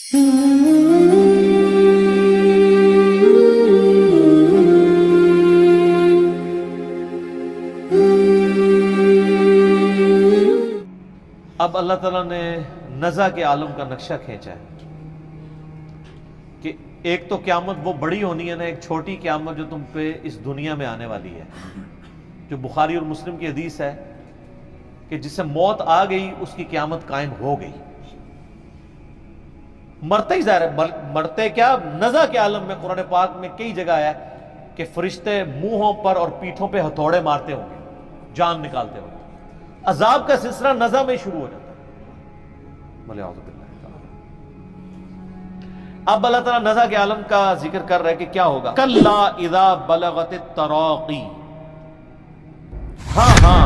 اب اللہ تعالیٰ نے نزع کے عالم کا نقشہ کھینچا ہے کہ ایک تو قیامت وہ بڑی ہونی ہے نا، ایک چھوٹی قیامت جو تم پہ اس دنیا میں آنے والی ہے، جو بخاری اور مسلم کی حدیث ہے کہ جس سے موت آ گئی اس کی قیامت قائم ہو گئی۔ مرتے ہی ظاہر ہے، مرتے کیا، نزع کے عالم میں قرآن پاک میں کئی جگہ ہے کہ فرشتے منہوں پر اور پیٹھوں پہ ہتھوڑے مارتے ہوں گے جان نکالتے ہوں گے۔ عذاب کا سلسلہ نزع میں شروع ہو جاتا ہے۔ وَلِعَوْذُ بِاللَّهِ تعالیٰ۔ اب اللہ تعالیٰ نزع کے عالم کا ذکر کر رہا ہے کہ کیا ہوگا۔ کَلَّا اِذَا بَلَغَتِ التَّرَاقِي، ہاں ہاں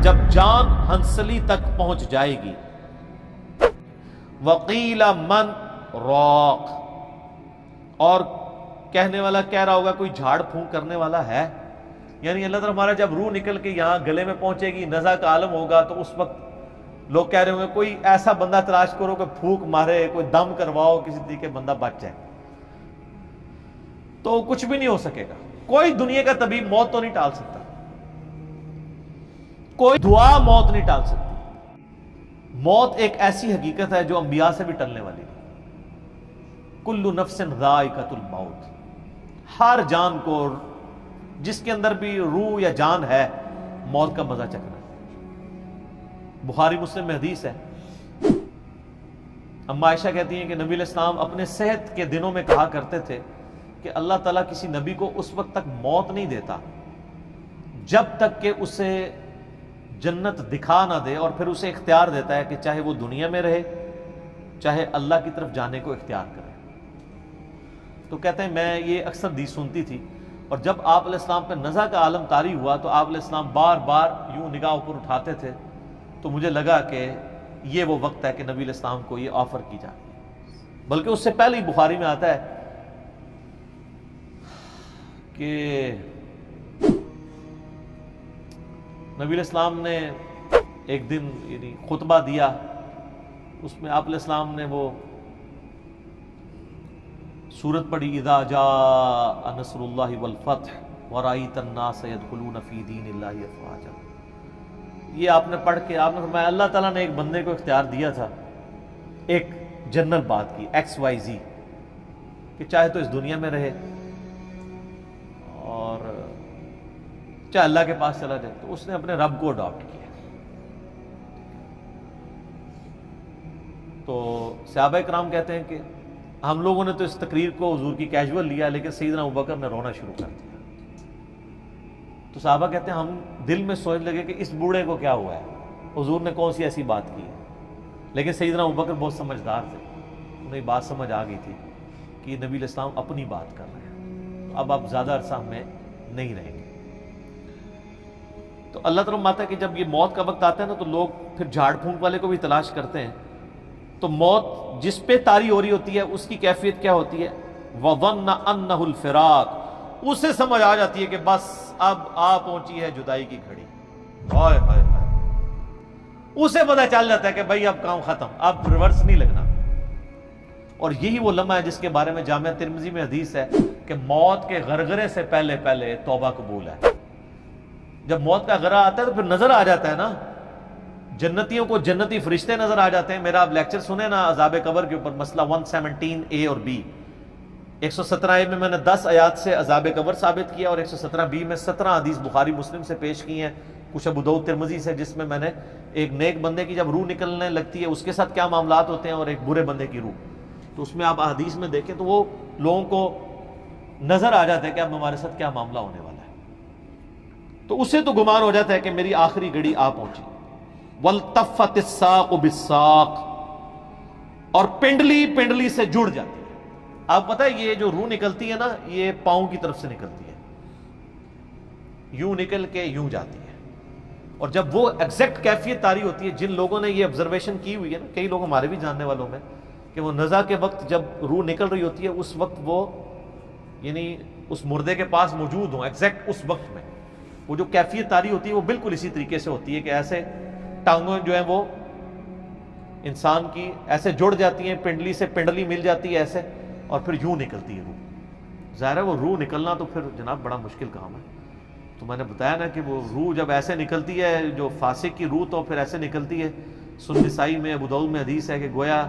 جب جان ہنسلی تک پہنچ جائے گی۔ وَقِيلَ مَنْ رَاقٍ، اور کہنے والا کہہ رہا ہوگا کوئی جھاڑ پھونک کرنے والا ہے، یعنی اللہ تعالیٰ ہمارا جب روح نکل کے یہاں گلے میں پہنچے گی، نزع کا عالم ہوگا، تو اس وقت لوگ کہہ رہے ہوں گے کوئی ایسا بندہ تلاش کرو کہ پھونک مارے، کوئی دم کرواؤ کسی طریقے بندہ بچ جائے۔ تو کچھ بھی نہیں ہو سکے گا، کوئی دنیا کا طبیب موت تو نہیں ٹال سکتا، کوئی دعا موت نہیں ٹال سکتی۔ موت ایک ایسی حقیقت ہے جو انبیاء سے بھی ٹلنے والی ہے۔ کل نفس ذائقۃ الموت، ہر جان کو جس کے اندر بھی روح یا جان ہے موت کا مزہ چکھنا ہے۔ بخاری مسلم میں حدیث ہے، اما عائشہ کہتی ہیں کہ نبی علیہ السلام اپنے صحت کے دنوں میں کہا کرتے تھے کہ اللہ تعالیٰ کسی نبی کو اس وقت تک موت نہیں دیتا جب تک کہ اسے جنت دکھا نہ دے، اور پھر اسے اختیار دیتا ہے کہ چاہے وہ دنیا میں رہے چاہے اللہ کی طرف جانے کو اختیار کرے۔ تو کہتے ہیں میں یہ اکثر حدیث سنتی تھی، اور جب آپ علیہ السلام پہ نزع کا عالم طاری ہوا تو آپ علیہ السلام بار بار یوں نگاہ اوپر اٹھاتے تھے، تو مجھے لگا کہ یہ وہ وقت ہے کہ نبی علیہ السلام کو یہ آفر کی جا رہی ہے۔ بلکہ اس سے پہلے ہی بخاری میں آتا ہے کہ نبی علیہ السلام نے ایک دن یعنی خطبہ دیا، اس میں آپ علیہ السلام نے وہ سورت پڑھی، اذا جاء نصر اللہ والفتح ورأیت الناس يدخلون فی دین اللہ افواجا۔ یہ آپ نے پڑھ کے آپ نے فرمایا اللہ تعالیٰ نے ایک بندے کو اختیار دیا تھا ایک جنرل بات کی، ایکس وائی زی، کہ چاہے تو اس دنیا میں رہے اور چاہے اللہ کے پاس چلا جائے، تو اس نے اپنے رب کو اڈاپٹ کیا۔ تو صحابہ کرام کہتے ہیں کہ ہم لوگوں نے تو اس تقریر کو حضور کی کیجول لیا، لیکن سیدنا ابوبکر نے رونا شروع کر دیا۔ تو صحابہ کہتے ہیں ہم دل میں سوچنے لگے کہ اس بوڑھے کو کیا ہوا ہے، حضور نے کون سی ایسی بات کی ہے، لیکن سیدنا ابوبکر بہت سمجھدار تھے، انہیں بات سمجھ آ گئی تھی کہ نبی علیہ السلام اپنی بات کر رہے ہیں، اب آپ زیادہ عرصہ ہمیں نہیں رہیں گے۔ تو اللہ تعالیٰ ماتا ہے کہ جب یہ موت کا وقت آتا ہے نا تو لوگ پھر جھاڑ پھونک والے کو بھی تلاش کرتے ہیں، تو موت جس پہ طاری ہو رہی ہوتی ہے اس کی کیفیت کیا ہوتی ہے، وَظَنَّ أَنَّهُ الْفِرَاقُ، اسے سمجھ آ جاتی ہے کہ بس اب آ پہنچی ہے جدائی کی گھڑی، ہائے ہائے ہائے، اسے پتہ چل جاتا ہے کہ بھائی اب کام ختم، اب ریورس نہیں لگنا۔ اور یہی وہ لمحہ ہے جس کے بارے میں جامعہ ترمذی میں حدیث ہے کہ موت کے غرغرے سے پہلے پہلے توبہ قبول ہے۔ جب موت کا غرہ آتا ہے تو پھر نظر آ جاتا ہے نا، جنتیوں کو جنتی فرشتے نظر آ جاتے ہیں۔ میرا آپ لیکچر سنیں نا عذاب قبر کے اوپر، مسئلہ 117A اور B، 117A میں نے 10 آیات سے عذاب قبر ثابت کیا، اور 117B میں 17 حدیث بخاری مسلم سے پیش کی ہیں، کچھ ابو داؤد ترمذی سے، جس میں نے ایک نیک بندے کی جب روح نکلنے لگتی ہے اس کے ساتھ کیا معاملات ہوتے ہیں، اور ایک برے بندے کی روح، تو اس میں آپ حدیث میں دیکھیں تو وہ لوگوں کو نظر آ جاتا ہے کہ اب ہمارے ساتھ کیا معاملہ ہونے والا ہے، تو اسے تو گمان ہو جاتا ہے کہ میری آخری گھڑی آ پہنچی۔ وَالْتَفَّتِ السَّاقُ بِالسَّاقِ، اور پنڈلی پنڈلی سے جڑ جاتی ہے۔ آپ پتہ ہے یہ جو روح نکلتی ہے نا یہ پاؤں کی طرف سے نکلتی ہے، یوں نکل کے یوں جاتی ہے، اور جب وہ ایگزیکٹ کیفیت طاری ہوتی ہے، جن لوگوں نے یہ آبزرویشن کی ہوئی ہے نا، کئی لوگ ہمارے بھی جاننے والوں میں، کہ وہ نزع کے وقت جب روح نکل رہی ہوتی ہے اس وقت وہ یعنی اس مردے کے پاس موجود ہوں ایگزیکٹ اس وقت میں، وہ جو کیفیت طاری ہوتی ہے وہ بالکل اسی طریقے سے ہوتی ہے کہ ایسے ٹانگوں جو ہیں وہ انسان کی ایسے جڑ جاتی ہیں، پنڈلی سے پنڈلی مل جاتی ہے ایسے، اور پھر یوں نکلتی ہے روح۔ ظاہر ہے وہ روح نکلنا تو پھر جناب بڑا مشکل کام ہے۔ تو میں نے بتایا نا کہ وہ روح جب ایسے نکلتی ہے، جو فاسق کی روح تو پھر ایسے نکلتی ہے۔ سنن نسائی میں، ابو داؤد میں حدیث ہے کہ گویا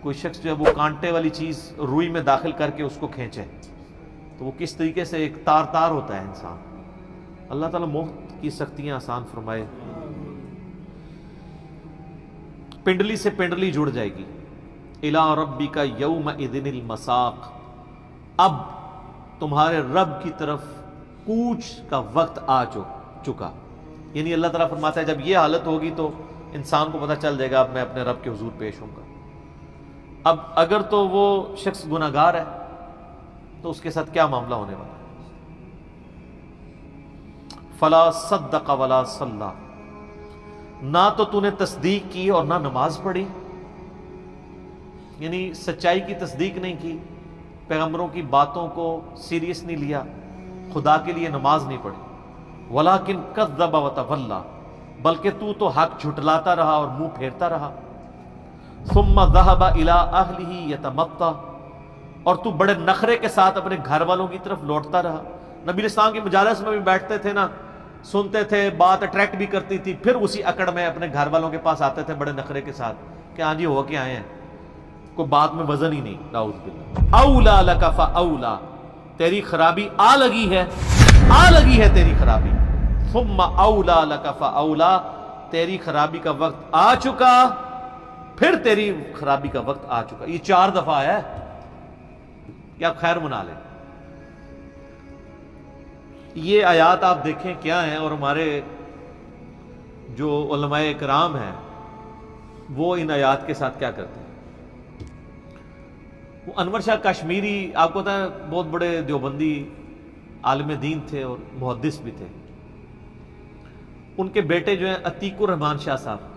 کوئی شخص جو ہے وہ کانٹے والی چیز روئی میں داخل کر کے اس کو کھینچے، تو وہ کس طریقے سے ایک تار تار ہوتا ہے انسان۔ اللہ تعالیٰ موت کی سختیاں آسان فرمائے۔ پنڈلی سے پنڈلی جڑ جائے گی۔ الی ربک یومئذ المساق، اب تمہارے رب کی طرف کوچ کا وقت آ چکا۔ یعنی اللہ تعالیٰ فرماتا ہے جب یہ حالت ہوگی تو انسان کو پتہ چل جائے گا اب میں اپنے رب کے حضور پیش ہوں گا۔ اب اگر تو وہ شخص گناہگار ہے تو اس کے ساتھ کیا معاملہ ہونے والا ہے؟ فلا صدق ولا صلی، نہ تو نے تصدیق کی اور نہ نماز پڑھی، یعنی سچائی کی تصدیق نہیں کی، پیغمبروں کی باتوں کو سیریس نہیں لیا، خدا کے لیے نماز نہیں پڑھی۔ ولیکن کذب وتولی، بلکہ تو حق جھٹلاتا رہا اور منہ پھیرتا رہا۔ ثم ذهب الى اهله يتمطى، اور تو بڑے نخرے کے ساتھ اپنے گھر والوں کی طرف لوٹتا رہا۔ نبی علیہ السلام کی مجالس میں بھی بیٹھتے تھے نا، سنتے تھے، بات اٹریکٹ بھی کرتی تھی، پھر اسی اکڑ میں اپنے گھر والوں کے پاس آتے تھے بڑے نخرے کے ساتھ کہ ہاں جی ہو کے آئے ہیں، کوئی بات میں وزن ہی نہیں۔ نعوذ باللہ۔ اولا لک فاولا، تیری خرابی آ لگی ہے تیری خرابی۔ ثم اولا لک فاولا، تیری خرابی کا وقت آ چکا، پھر تیری خرابی کا وقت آ چکا۔ یہ 4 دفعہ ہے کہ آپ خیر منا لیں۔ یہ آیات آپ دیکھیں کیا ہیں، اور ہمارے جو علماء کرام ہیں وہ ان آیات کے ساتھ کیا کرتے ہیں۔ وہ انور شاہ کشمیری آپ کو پتا ہے بہت بڑے دیوبندی عالم دین تھے اور محدث بھی تھے۔ ان کے بیٹے جو ہیں عتیق الرحمان شاہ صاحب،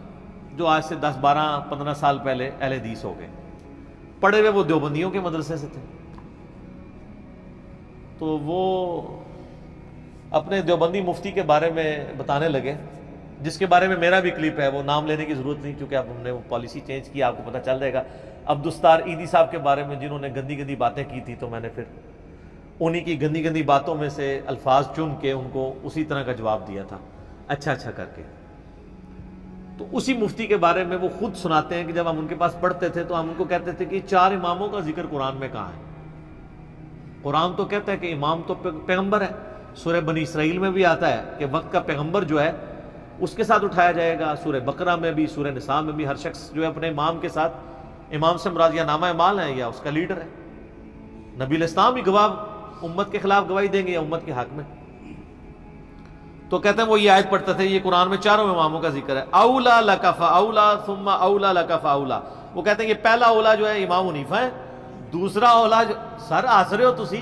جو آج سے 10 12 15 سال پہلے اہل حدیث ہو گئے، پڑھے ہوئے وہ دیوبندیوں کے مدرسے سے تھے۔ تو وہ اپنے دیوبندی مفتی کے بارے میں بتانے لگے، جس کے بارے میں میرا بھی کلپ ہے، وہ نام لینے کی ضرورت نہیں چونکہ اب ہم نے وہ پالیسی چینج کی، آپ کو پتہ چل جائے گا۔ عبدالستار عیدی صاحب کے بارے میں جنہوں نے گندی گندی باتیں کی تھی، تو میں نے پھر انہی کی گندی گندی باتوں میں سے الفاظ چن کے ان کو اسی طرح کا جواب دیا تھا، اچھا کر کے۔ تو اسی مفتی کے بارے میں وہ خود سناتے ہیں کہ جب ہم ان کے پاس پڑھتے تھے تو ہم ان کو کہتے تھے کہ 4 اماموں کا ذکر قرآن میں کہاں ہے؟ قرآن تو کہتا ہے کہ امام تو پیغمبر ہے، سورہ بنی اسرائیل میں بھی آتا ہے کہ وقت کا پیغمبر جو ہے اس کے ساتھ اٹھایا جائے گا، سورہ بقرہ میں بھی، سورہ نساء میں بھی، ہر شخص جو ہے اپنے امام کے ساتھ، امام سے مراد یا نامہ اعمال ہے یا اس کا لیڈر ہے۔ نبی علیہ السلام بھی گواہ امت کے خلاف گواہی دیں گے یا امت کے حق میں؟ تو کہتے ہیں وہ یہ آیت پڑھتے تھے، یہ قرآن میں 4 اماموں کا ذکر ہے، اولا لک فاولا ثم اولا لک فاولا۔ وہ کہتے ہیں یہ پہلا اولا جو ہے امام حنیفہ ہے، دوسرا اولا جو سر آسرے ہو تسی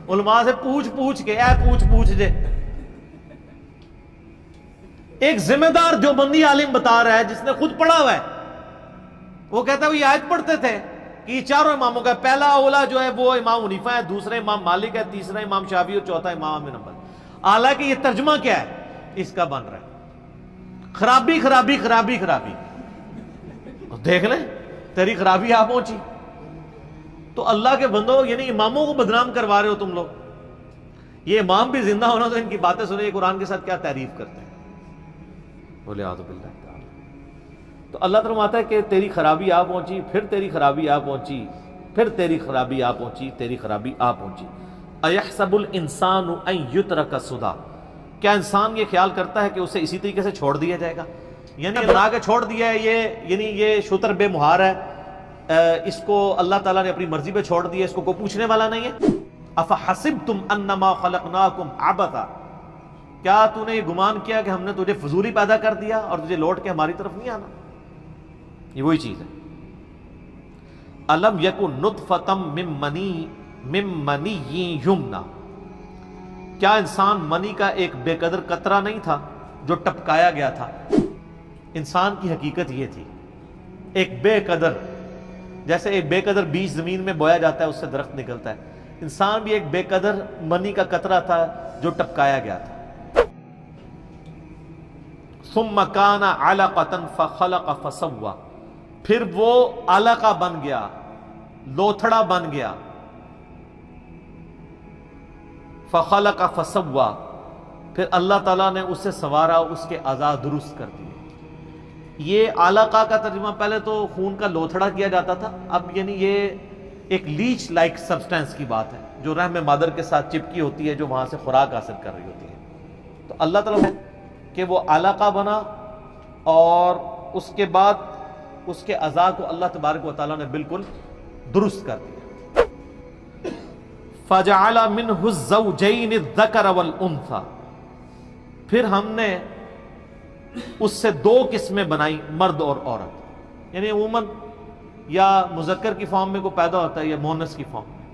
علماء سے پوچھ کے پوچھ جے۔ ایک ذمہ دار دیوبندی عالم بتا رہا ہے جس نے خود پڑھا ہوا ہے، وہ کہتا ہے وہ یہ آیت پڑھتے تھے کہ یہ 4 اماموں کا پہلا اولا جو ہے وہ امام حنیفہ ہے، دوسرا امام مالک ہے، تیسرا امام شافعی اور چوتھا امام احمد بن حنبل۔ حالانکہ یہ ترجمہ کیا ہے اس کا بن رہا ہے، خرابی۔ دیکھ لیں تیری خرابی آ پہنچی۔ تو اللہ کے بندو، یعنی اماموں کو بدنام کروا رہے ہو تم لوگ۔ یہ امام بھی زندہ ہونا تو ان کی باتیں سنیں، قرآن کے ساتھ کیا تعریف کرتے ہیں، بولے اعوذ باللہ۔ تو اللہ تعالیٰ فرماتا ہے کہ تیری خرابی آ پہنچی، پھر تیری خرابی آ پہنچی، پھر تیری خرابی آ پہنچی، تیری خرابی آ پہنچی۔ اَيَحْسَبُ الْإِنسَانُ أَن يُتْرَكَ سُدًى، کیا انسان یہ خیال کرتا ہے کہ اسے اسی طریقے سے چھوڑ دیا جائے گا؟ یعنی بنا کے چھوڑ دیا ہے، یہ شتر بے مہار ہے، اس کو اللہ تعالیٰ نے اپنی مرضی پہ چھوڑ دیا، اس کو کوئی پوچھنے والا نہیں ہے۔ أَفَحَسِبْتُمْ أَنَّمَا خَلَقْنَاكُمْ عَبَثًا، کیا تو نے یہ گمان کیا کہ ہم نے تجھے فضول ہی پیدا کر دیا اور تجھے لوٹ کے ہماری طرف نہیں آنا؟ یہ وہی چیز ہے۔ أَلَمْ يَكُنْ نُطْفَةً مِّن مَّنِيٍّ يُمْنَىٰ، کیا انسان منی کا ایک بے قدر قطرہ نہیں تھا جو ٹپکایا گیا تھا؟ انسان کی حقیقت یہ تھی، ایک بے قدر، جیسے ایک بے قدر بیج زمین میں بویا جاتا ہے اس سے درخت نکلتا ہے، انسان بھی ایک بے قدر منی کا قطرہ تھا جو ٹپکایا گیا تھا۔ ثم كان علقة فخلق فسوى، پھر وہ علقہ بن گیا، لوتھڑا بن گیا، فخلق فسوا، پھر اللہ تعالیٰ نے اسے سنوارا، اس کے اعضاء درست کر دیے۔ یہ علقہ کا ترجمہ پہلے تو خون کا لوتھڑا کیا جاتا تھا، اب یعنی یہ ایک لیچ لائک سبسٹینس کی بات ہے جو رحم مادر کے ساتھ چپکی ہوتی ہے، جو وہاں سے خوراک حاصل کر رہی ہوتی ہے۔ تو اللہ تعالیٰ نے کہ وہ علقہ بنا، اور اس کے بعد اس کے اعضاء کو اللہ تبارک و تعالیٰ نے بالکل درست کر دیا۔ فَجَعَلَ مِنْهُ الزَّوْجَيْنِ الذَّكَرَ وَالْأُنثَى، پھر ہم نے اس سے دو قسمیں بنائی، مرد اور عورت، یعنی عموماً یا مذکر کی فارم میں کو پیدا ہوتا ہے یا مؤنث کی فارم میں۔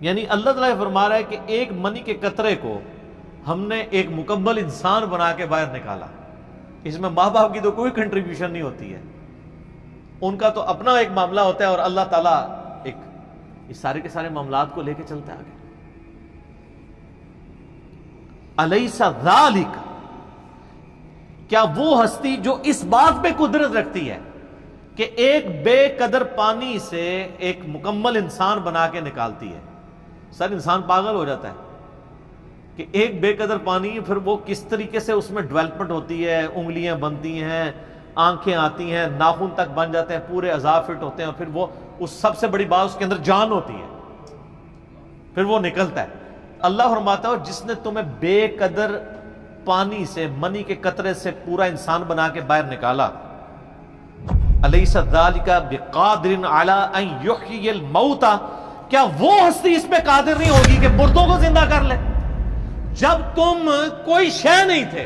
یعنی اللہ تعالیٰ فرما رہا ہے کہ ایک منی کے قطرے کو ہم نے ایک مکمل انسان بنا کے باہر نکالا۔ اس میں ماں باپ کی تو کوئی کنٹریبیوشن نہیں ہوتی ہے، ان کا تو اپنا ایک معاملہ ہوتا ہے، اور اللہ تعالیٰ ایک اس سارے کے سارے معاملات کو لے کے چلتا ہے آگے۔ الیس ذالک، کیا وہ ہستی جو اس بات پہ قدرت رکھتی ہے کہ ایک بے قدر پانی سے ایک مکمل انسان بنا کے نکالتی ہے؟ سر انسان پاگل ہو جاتا ہے کہ ایک بے قدر پانی، پھر وہ کس طریقے سے اس میں ڈیولپمنٹ ہوتی ہے، انگلیاں بنتی ہیں، آنکھیں آتی ہیں، ناخن تک بن جاتے ہیں، پورے اعضاء فٹ ہوتے ہیں، اور پھر وہ اس سب سے بڑی بات اس کے اندر جان ہوتی ہے، پھر وہ نکلتا ہے۔ اللہ فرماتا ہے جس نے تمہیں بے قدر پانی سے، منی کے قطرے سے پورا انسان بنا کے باہر نکالا، الیس ذالک بقادر علی ان یحیی الموتى، کیا وہ ہستی اس پہ قادر نہیں ہوگی کہ مردوں کو زندہ کر لے؟ جب تم کوئی شے نہیں تھے،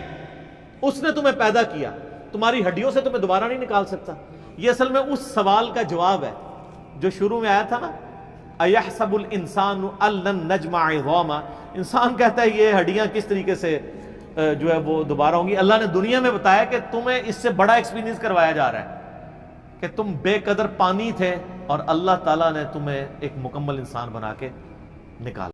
اس نے تمہیں پیدا کیا، تمہاری ہڈیوں سے تمہیں دوبارہ نہیں نکال سکتا؟ یہ اصل میں اس سوال کا جواب ہے جو شروع میں آیا تھا نا، ایحسب الانسان ان لن نجمع عظاما، انسان کہتا ہے یہ ہڈیاں کس طریقے سے جو ہے وہ دوبارہ ہوں گی۔ اللہ نے دنیا میں بتایا کہ تمہیں اس سے بڑا ایکسپیرینس کروایا جا رہا ہے کہ تم بے قدر پانی تھے، اور اللہ تعالیٰ نے تمہیں ایک مکمل انسان بنا کے نکالا۔